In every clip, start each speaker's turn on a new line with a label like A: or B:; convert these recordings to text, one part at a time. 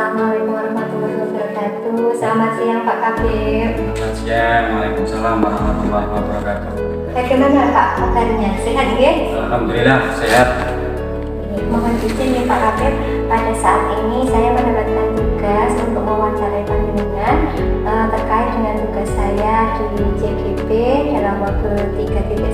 A: Assalamualaikum warahmatullahi wabarakatuh. Selamat siang Pak Kabir.
B: Selamat siang, Waalaikumsalam warahmatullahi wabarakatuh.
A: Bagaimana Pak kabarnya? Sehat ya?
B: Alhamdulillah sehat.
A: Mohon izin ya Pak Kabir, pada saat ini saya mendapatkan tugas untuk mewawancarai panjenengan terkait dengan tugas saya di JGB dalam modul 3.1.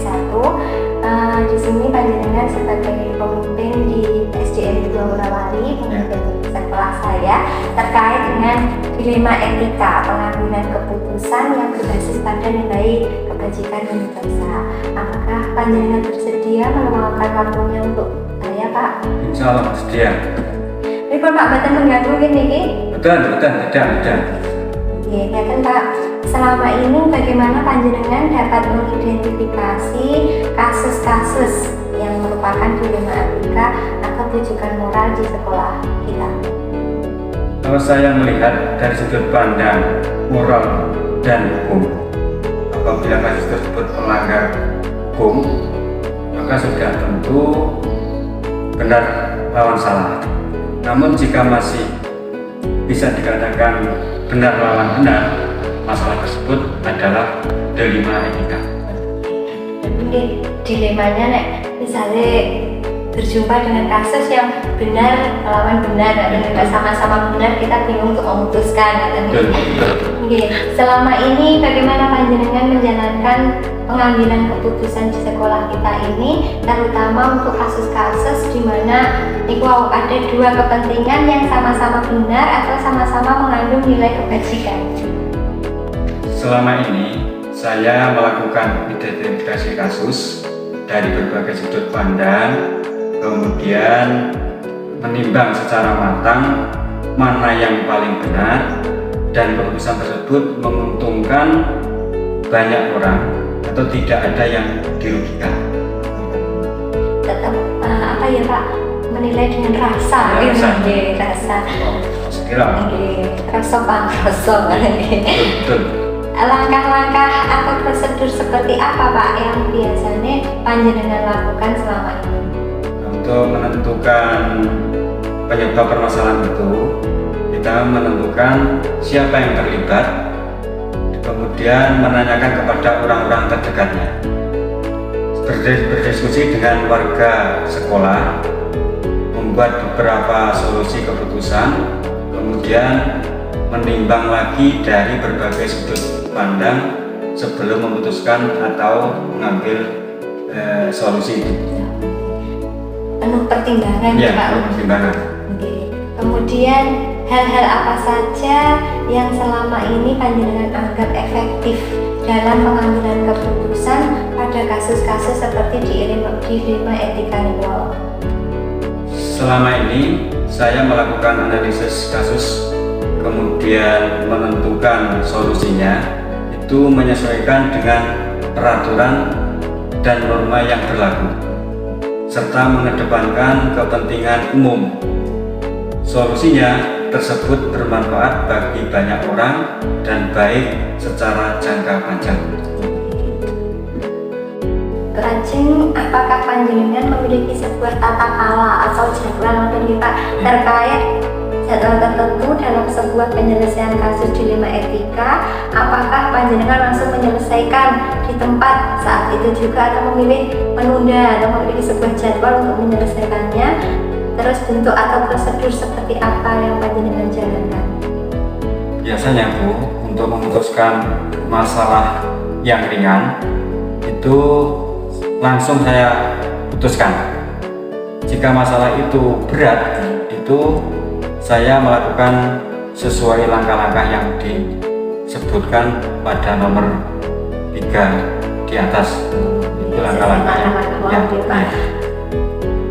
A: Di sini panjenengan sebagai pemimpin di SDN 2 Murawali, pemimpin sekolah saya terkait dengan dilema etika pengambilan keputusan yang berbasis pada nilai kebajikan universal. Apakah panjenengan bersedia meluangkan waktunya untuk saya, Pak?
B: Insya Allah sedia.
A: Ini Pak Batin mengganggu ini.
B: Betul, ada.
A: Ya kan Pak. Selama ini bagaimana panjenengan dapat mengidentifikasi kasus-kasus yang merupakan dilema etika atau rujukan moral di sekolah kita?
B: Kalau saya melihat dari sudut pandang moral dan hukum, apabila kasus tersebut melanggar hukum, maka sudah tentu benar lawan salah. Namun jika masih bisa dikatakan benar lawan benar, masalah tersebut adalah dilema etika.
A: Ini dilemanya nek misalnya berjumpa dengan kasus yang benar melawan benar dan tidak sama-sama benar, kita bingung untuk memutuskan. Selama ini bagaimana panjenengan menjalankan pengambilan keputusan di sekolah kita ini, terutama untuk kasus-kasus di mana ada dua kepentingan yang sama-sama benar atau sama-sama mengandung nilai kebajikan?
B: Selama ini saya melakukan identifikasi kasus dari berbagai sudut pandang, kemudian menimbang secara matang mana yang paling benar dan keputusan tersebut menguntungkan banyak orang atau tidak ada yang dirugikan.
A: Tetap apa ya Pak, menilai dengan rasa. Rasa. Rasa
B: Betul.
A: Langkah-langkah atau prosedur seperti apa Pak yang biasanya panjenengan lakukan selama ini?
B: Untuk menentukan penyebab permasalahan itu, kita menentukan siapa yang terlibat, kemudian menanyakan kepada orang-orang terdekatnya, berdiskusi dengan warga sekolah, membuat beberapa solusi keputusan, kemudian menimbang lagi dari berbagai sudut pandang sebelum memutuskan atau mengambil solusi itu.
A: Penuh pertimbangan
B: ya,
A: Pak.
B: penuh pertimbangan.
A: Kemudian hal-hal apa saja yang selama ini panjenengan anggap efektif dalam pengambilan keputusan pada kasus-kasus seperti dilema etika nilai?
B: Selama ini saya melakukan analisis kasus, kemudian menentukan solusinya itu menyesuaikan dengan peraturan dan norma yang berlaku, serta mengedepankan kepentingan umum. Solusinya tersebut bermanfaat bagi banyak orang dan baik secara jangka panjang.
A: Lajeng, apakah panjenengan memiliki sebuah tata kala atau jadwal terkait jadwal tertentu dalam sebuah penyelesaian kasus dilema etika? Apakah panjenengan langsung menyelesaikan di tempat saat itu juga atau memilih menunda atau memiliki sebuah jadwal untuk menyelesaikannya? Terus bentuk atau prosedur seperti apa yang panjenengan jalankan?
B: Biasanya Bu, untuk memutuskan masalah yang ringan itu langsung saya putuskan. Jika masalah itu berat, itu saya melakukan sesuai langkah-langkah yang disebutkan pada nomor 3 di atas. Itu langkah-langkahnya.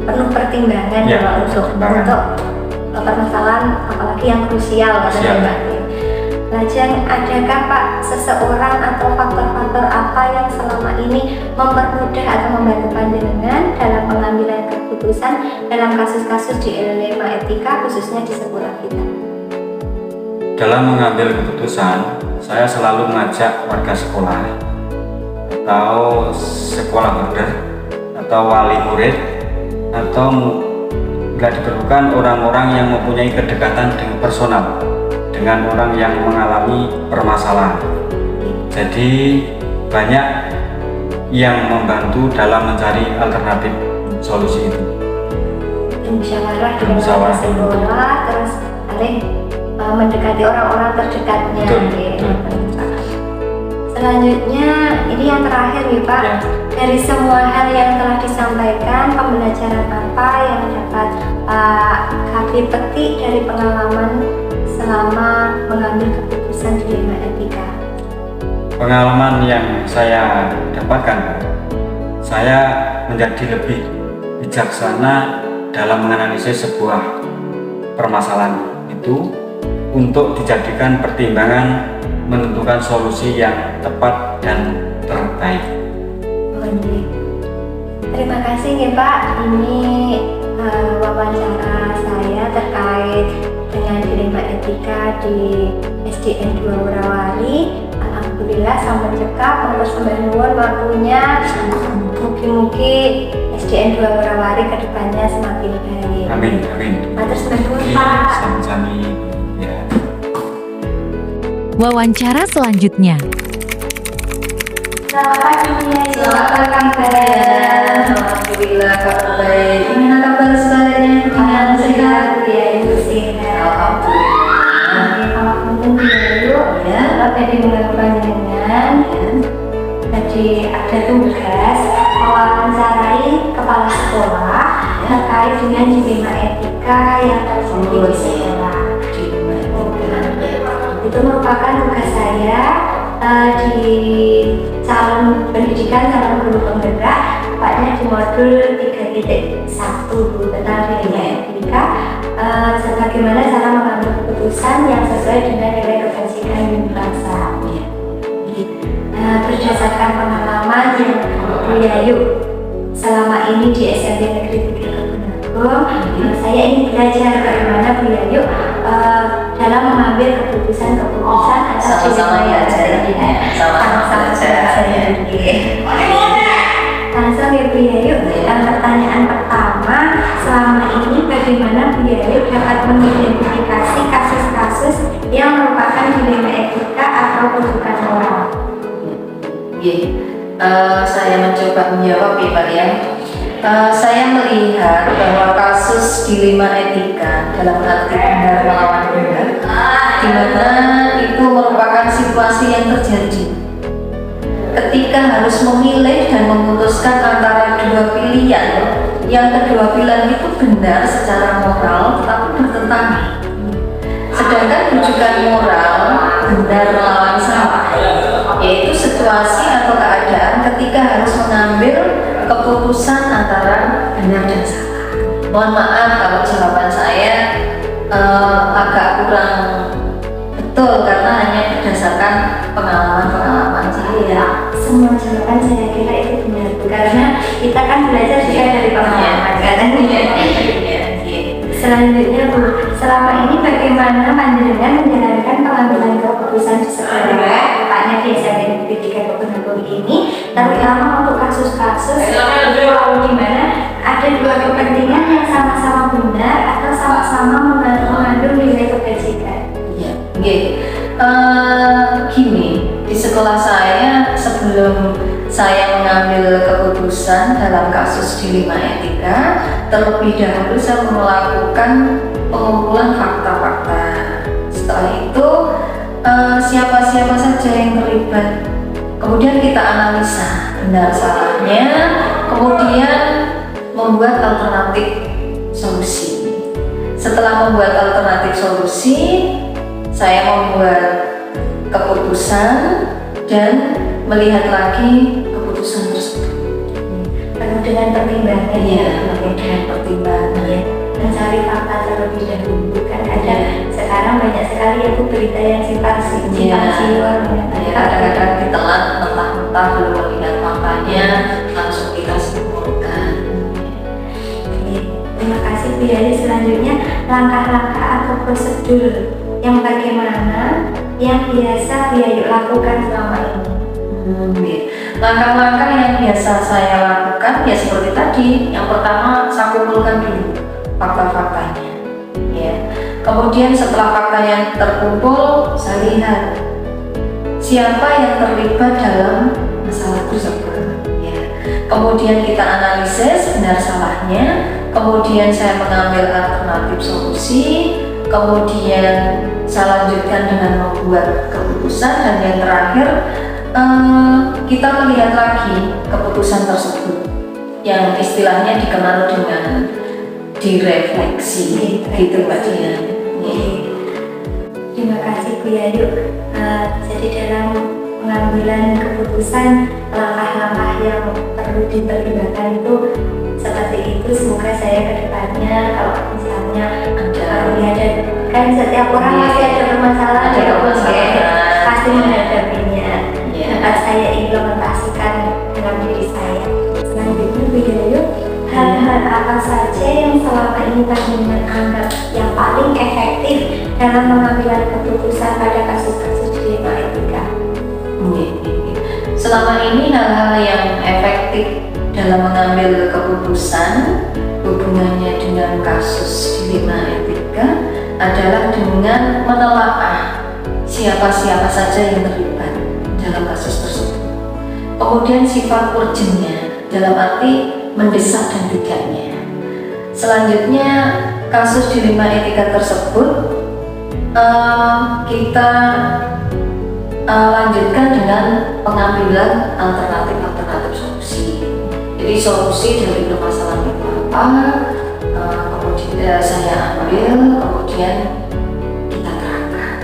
A: Penuh pertimbangan ya, untuk permasalahan apalagi yang krusial. Lajeng, adakah Pak seseorang atau faktor-faktor apa yang selama ini mempermudah atau membantu panjenengan dalam pengambilan keputusan dalam kasus-kasus dilema etika khususnya di sekolah kita?
B: Dalam mengambil keputusan, saya selalu mengajak warga sekolah atau sekolah order atau wali murid atau bila diperlukan orang-orang yang mempunyai kedekatan dengan personal dengan orang yang mengalami permasalahan. Jadi banyak yang membantu dalam mencari alternatif solusi itu.
A: Musyawarah dengan sekolah, terus paling mendekati orang-orang terdekatnya.
B: Betul.
A: Selanjutnya ini yang terakhir nih Pak.
B: Ya.
A: Dari semua hal yang telah disampaikan, pembelajaran apa yang dapat Habib petik dari pengalaman selama mengambil keputusan dilema etika?
B: Pengalaman yang saya dapatkan, saya menjadi lebih bijaksana dalam menganalisis sebuah permasalahan itu untuk dijadikan pertimbangan menentukan solusi yang tepat dan terbaik.
A: Terima kasih ya Pak. Ini wawancara saya terkait dengan dilema etika di SDN 2 Worawali. Alhamdulillah sampai cekap, mempersembahkan waktunya. Mugi-mugi SDN 2 Worawali kedepannya semakin baik.
B: Amin.
A: Matur nuwun Pak.
B: Sami-sami. Ya.
C: Wawancara selanjutnya.
A: Selamat pagi Buya.
D: Selamat pagi Buya. Alhamdulillah kabar baik.
A: Gimana kabar saudaranya?
D: Sehat.
A: Buya, Ibu sehat.
D: Alhamdulillah.
A: Kalau mungkin dulu
D: Ya.
A: Bapak di panjenengan jadi ada tugas mewawancarai kepala sekolah terkait dengan dilema etika yang terjadi di sekolah. Itu merupakan tugas saya di calon pendidikan calon guru penggerak, tepatnya di modul 3.1 tentang dilema etika, bagaimana cara mengambil keputusan yang sesuai dengan nilai kebajikan universal. Berdasarkan pengalaman yang Buya selama ini di SMP Negeri 3 Kebunagung, saya ingin belajar bagaimana Buya dalam mengambil keputusan atas
D: Sama-sama belajar.
A: Sama-sama belajar. Langsung ya Buya, pertanyaan pertama, selama ini bagaimana Buya dapat mengidentifikasi kasus-kasus yang merupakan dilema etika atau kebutuhan moral?
D: Saya mencoba menjawab ya Pak ya. Saya melihat bahwa kasus dilema etika dalam arti benar melawan benar, di mana itu merupakan situasi yang terjadi ketika harus memilih dan memutuskan antara dua pilihan, yang kedua pilihan itu benar secara moral tetapi bertentangan, sedangkan rujukan moral benar melawan salah, yaitu situasi atau keadaan ketika harus mengambil keputusan antara benar dan salah. Mohon maaf kalau jawaban saya agak kurang betul karena hanya berdasarkan pengalaman-pengalaman saya.
A: Semua jawaban saya kira itu benar, karena kita kan belajar juga dari pengalaman kan. Selanjutnya Bu, selama ini bagaimana panjenengan menjalankan pengambilan keputusan di sekolah, tepatnya di SMP Negeri 3 Kebunagung ini, terutama untuk kasus-kasus di mana ada dua kepentingan yang sama-sama benar atau sama-sama mengandung nilai kebajikan?
D: Gini, di sekolah saya sebelum saya mengambil keputusan dalam kasus dilema etika, terlebih dahulu saya melakukan pengumpulan fakta-fakta. Setelah itu siapa-siapa saja yang terlibat, kemudian kita analisa benar salahnya, kemudian membuat alternatif solusi. Setelah membuat alternatif solusi, saya membuat keputusan dan melihat lagi keputusan tersebut.
A: Penuh dengan pertimbangan
D: Dengan pertimbangan.
A: mencari fakta terlebih dahulu, kan ada sekarang banyak sekali ya Bu berita yang simpang siur
D: Kadang-kadang ditelan mentah-mentah belum melihat faktanya langsung kita simpulkan.
A: Terima kasih Bu Yali. Selanjutnya langkah-langkah atau prosedur yang bagaimana yang biasa Bu Yayu lakukan selama ini?
D: Langkah-langkah yang biasa saya lakukan ya seperti tadi. Yang pertama saya kumpulkan dulu fakta-faktanya. Ya. Kemudian setelah faktanya terkumpul, saya lihat siapa yang terlibat dalam masalah tersebut. Ya. Kemudian kita analisis benar salahnya, kemudian saya mengambil alternatif solusi, kemudian saya lanjutkan dengan membuat keputusan, dan yang terakhir kita melihat lagi keputusan tersebut yang istilahnya dikenal dengan direfleksi, gitu Mbak Dian.
A: Terima kasih Bu Yayu. Jadi dalam pengambilan keputusan, langkah-langkah yang perlu dipertimbangkan itu seperti itu. Semoga saya kedepannya kalau misalnya ada kan setiap orang pasti ada permasalahan, pasti menghadapinya. Dapat saya implementasikan dalam diri saya. Selanjutnya Bu Yayu, hal-hal apa saja yang selama ini panjenengan anggap yang paling efektif dalam pengambilan keputusan pada kasus-kasus dilema etika?
D: Selama ini hal-hal yang efektif dalam mengambil keputusan hubungannya dengan kasus dilema etika adalah dengan menelaah siapa-siapa saja yang terlibat dalam kasus tersebut. Kemudian sifat urgennya dalam arti mendesak dan tidaknya. Selanjutnya kasus dilema etika tersebut kita lanjutkan dengan pengambilan alternatif solusi. Jadi solusi dari permasalahan itu apa, kemudian saya ambil, kemudian kita terangkan.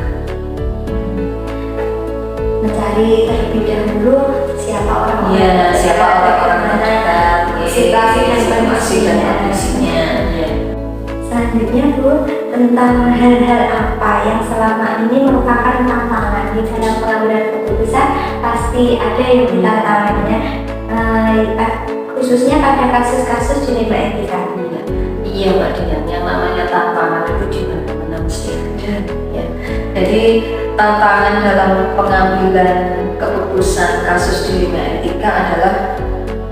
A: Mencari terlebih dahulu siapa orang-orang,
D: Ya, siapa orang-orang terdekat,
A: situasi dan kondisinya.
D: Ya.
A: Selanjutnya Bu, tentang hal-hal apa yang selama ini merupakan tantangan di dalam pengambilan keputusan. Pasti ada yang tantangannya, khususnya pada kasus-kasus dilema etika.
D: Iya Mbak Dian, yang namanya tantangan itu di mana-mana mesti ada. Ya. Jadi tantangan dalam pengambilan keputusan kasus dilema etika adalah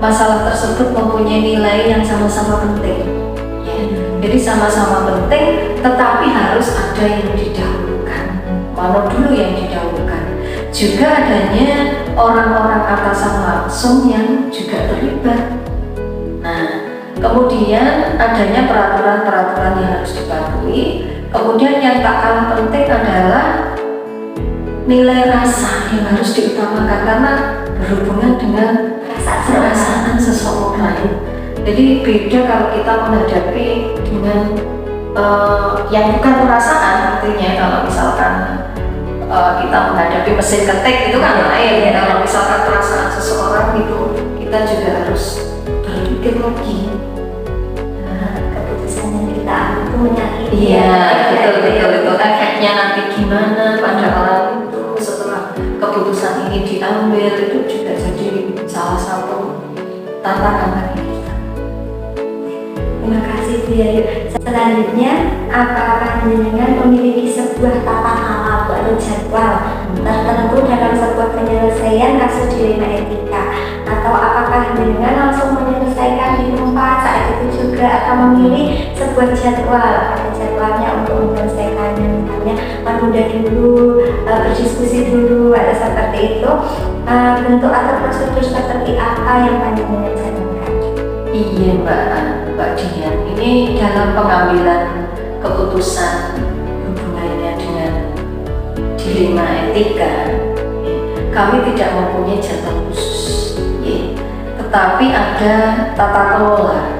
D: masalah tersebut mempunyai nilai yang sama-sama penting. Ya. Jadi sama-sama penting, tetapi harus ada yang didahulukan. Mana dulu yang didahulukan? Juga adanya orang-orang atasan langsung yang juga terlibat. Nah, kemudian adanya peraturan-peraturan yang harus dipatuhi. Kemudian yang tak kalah penting adalah nilai rasa yang harus diutamakan karena berhubungan dengan perasaan seseorang. Jadi beda kalau kita menghadapi dengan yang bukan perasaan, artinya kalau misalkan kita menghadapi mesin ketik itu kan lain. Kalau misalkan perasaan seseorang itu kita juga harus berpikir lagi.
A: Keputusan yang kita ambil itu menyakiti.
D: Iya, betul. Efeknya nanti gimana pada orang itu setelah keputusan ini diambil, itu juga jadi salah satu tantangan bagi kita.
A: Terima kasih Bu Yayu. Selanjutnya, apakah panjenengan memiliki sebuah tata cara atau jadwal tertentu dalam sebuah penyelesaian kasus dilema etika, atau apakah panjenengan langsung menyelesaikan di tempat saat itu juga, atau memilih sebuah jadwal, ada jadwalnya untuk menyelesaikannya, misalnya menunda dulu, berdiskusi dulu, ada seperti itu. Bentuk atau prosedur seperti apa yang panjenengan jalankan?
D: Iya Mbak Dian, ini dalam pengambilan keputusan hubungannya dengan dilema etika, kami tidak mempunyai jadwal khusus, tetapi ada tata kelola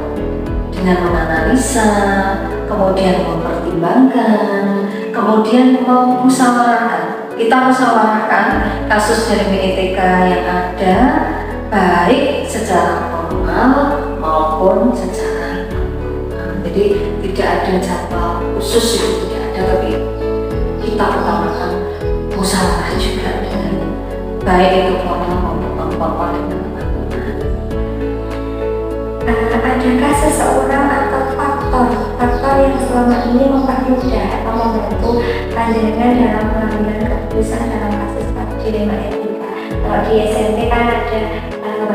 D: dengan menganalisa, kemudian mempertimbangkan, kemudian memusyawarahkan. Kita musyawarahkan kasus dilema etika yang ada, baik secara formal maupun secara informal. Jadi tidak ada jadwal khusus, itu tidak ada, tapi kita utamakan musyawarah juga dengan baik itu formal maupun informal dengan teman-teman.
A: Adakah seseorang atau faktor yang selama ini mempermudah atau membantu panjenengan dalam pengambilan keputusan dalam kasus dilema etika? Kalau di SMP kan ada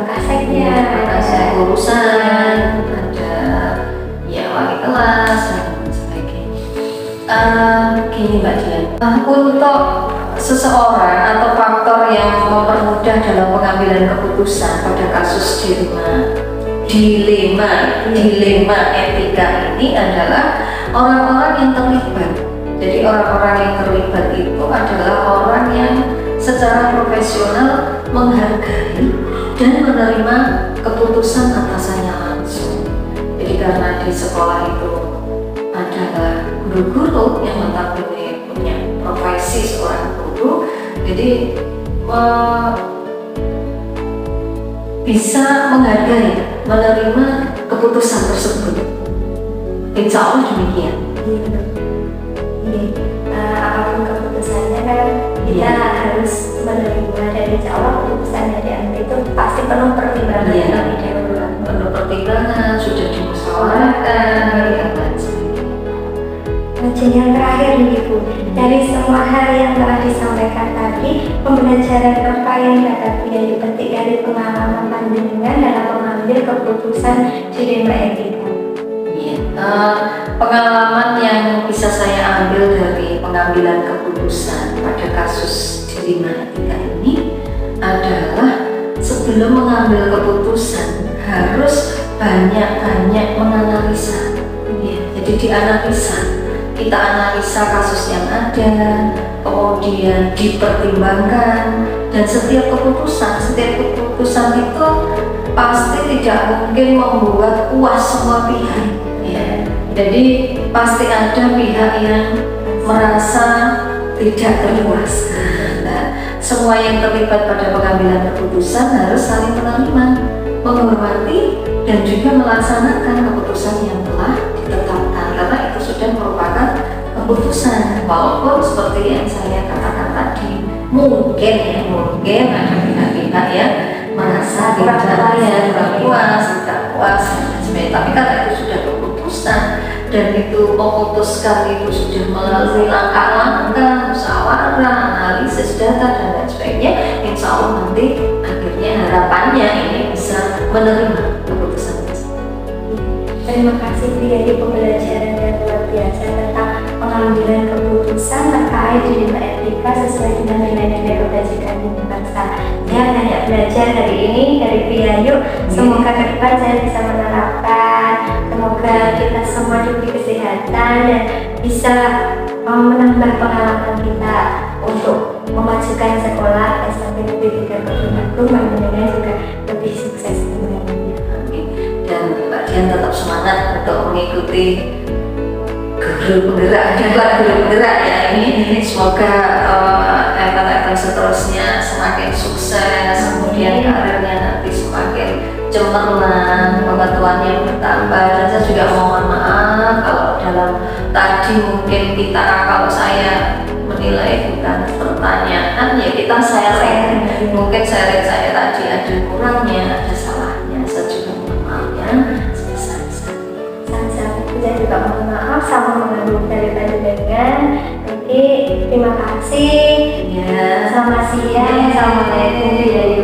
A: kaseknya,
D: ada urusan, ada ya wali kelas dan sebagainya. Gini Mbak Dian, untuk seseorang atau faktor yang mempermudah dalam pengambilan keputusan pada kasus dilema etika ini adalah orang-orang yang terlibat. Jadi orang-orang yang terlibat itu adalah orang yang secara profesional menghargai dan menerima keputusan atasannya langsung. Jadi karena di sekolah itu adalah guru-guru yang notabene punya profesi seorang guru, jadi bisa menghargai, menerima keputusan tersebut. Insya Allah demikian.
A: Apapun keputusannya kan kita harus menerima, dan insya Allah keputusan yang diambil itu pasti penuh pertimbangan terlebih dahulu.
D: Penuh pertimbangan, sudah dimusyawarahkan, dan lain sebagainya.
A: Dan yang terakhir nih Ibu, dari semua hal yang telah disampaikan tadi, pembelajaran apa yang dapat dipetik dari pengalaman panjenengan dalam mengambil keputusan dilema etika?
D: Pengalaman yang bisa saya ambil dari pengambilan keputusan pada kasus dilema etika ini adalah sebelum mengambil keputusan harus banyak-banyak menganalisa. Jadi dianalisa, kita analisa kasus yang ada, kemudian dipertimbangkan, dan setiap keputusan itu pasti tidak mungkin membuat puas semua pihak. Jadi pasti ada pihak yang merasa tidak terpuaskan. Nah, semua yang terlibat pada pengambilan keputusan harus saling menerima, menghormati, dan juga melaksanakan keputusan yang telah ditetapkan, karena itu sudah merupakan keputusan. Walaupun seperti yang saya katakan tadi, mungkin ada pihak-pihak yang merasa kurang puas, dan sebagainya. Tapi karena itu sudah keputusan dan itu memutuskan itu sudah melalui langkah-langkah, musyawarah, analisis data dan lain sebagainya, insya Allah nanti akhirnya harapannya ini bisa menerima keputusan tersebut.
A: Terima kasih Bu ya, di pembelajaran yang luar biasa tentang pengambilan keputusan terkait dilema etika sesuai dengan nilai-nilai kebajikan bangsa. Saya banyak belajar hari ini dari Bu Yayu. Semoga ke depan saya bisa menerapkan. Semoga kita semua diberi kesehatan dan bisa menambah pengalaman kita untuk memajukan sekolah SMP Negeri 3 Kota Bandung juga lebih sukses sebenarnya.
D: Dan Mbak Dian tetap semangat untuk mengikuti guru penggerak ya ini. Semoga event-event seterusnya semakin sukses, kemudian karirnya nanti semakin cemerlang, pengetahuannya bertambah. Dan saya juga mohon maaf kalau dalam tadi mungkin kalau saya menilai bukan pertanyaan ya kita sharing, mungkin sharing saya tadi ada kurangnya, ada salahnya, saya juga mohon maaf ya sebesar-besarnya.
A: Saya juga mohon maaf sama mengambil dari panjenengan. Jadi terima kasih.
D: Ya,
A: Selamat siang.
D: Assalamualaikum.